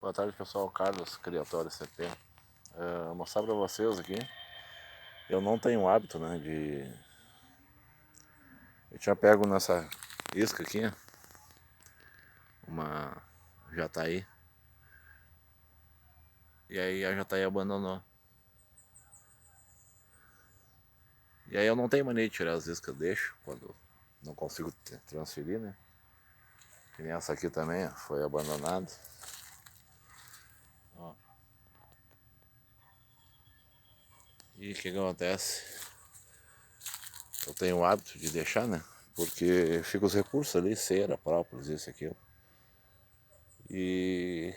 Boa tarde, pessoal. Carlos, Criatório CP. Vou mostrar pra vocês aqui. Eu não tenho hábito, né, Eu tinha pego nessa isca aqui, uma jataí. E aí a jataí abandonou. E aí eu não tenho mania de tirar as iscas, deixo quando não consigo transferir, né. Que nem essa aqui também, ó, foi abandonada. Ó. E o que acontece? Eu tenho o hábito de deixar, né? Porque fica os recursos ali, cera, própolis, isso e aquilo. E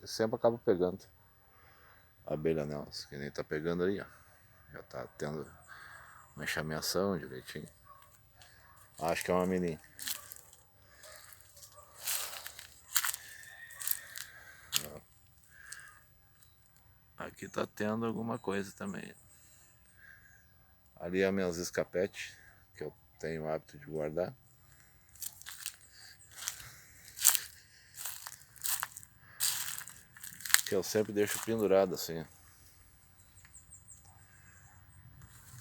eu sempre acabo pegando a abelha nelas, que nem tá pegando aí, ó. Já tá tendo uma enxameação direitinho. Acho que é uma menina. Aqui tá tendo alguma coisa também. Ali é meus escapetes, que eu tenho o hábito de guardar. Que eu sempre deixo pendurado assim,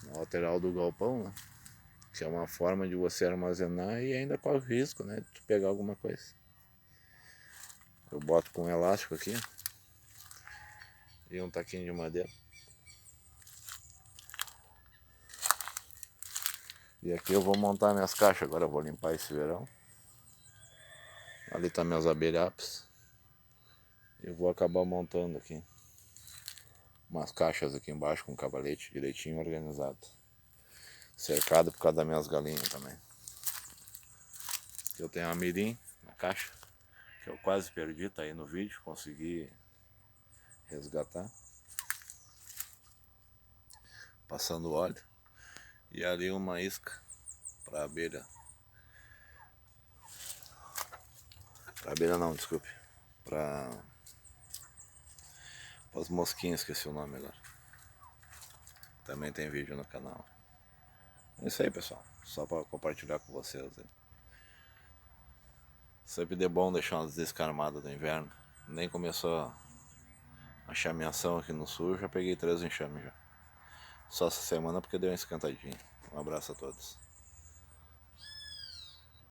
na lateral do galpão, né? Que é uma forma de você armazenar e ainda corre o risco, né, de tu pegar alguma coisa. Eu boto com um elástico aqui e um taquinho de madeira. E aqui eu vou montar minhas caixas, agora eu vou limpar esse verão. Ali tá meus abelhapes. Eu vou acabar montando aqui umas caixas aqui embaixo com cavalete direitinho organizado. Cercado por causa das minhas galinhas também. Eu tenho uma mirim na caixa, que eu quase perdi, tá aí no vídeo, consegui resgatar. Passando óleo. E ali uma isca para abelha. Para abelha não, desculpe. Para as mosquinhas, esqueci o nome agora. Também tem vídeo no canal. É isso aí, pessoal. Só para compartilhar com vocês. Sempre de bom deixar umas descarmadas do inverno. Nem começou a chameação aqui no sul, já peguei 3 enxames já. Só essa semana porque deu uma esquentadinha. Um abraço a todos.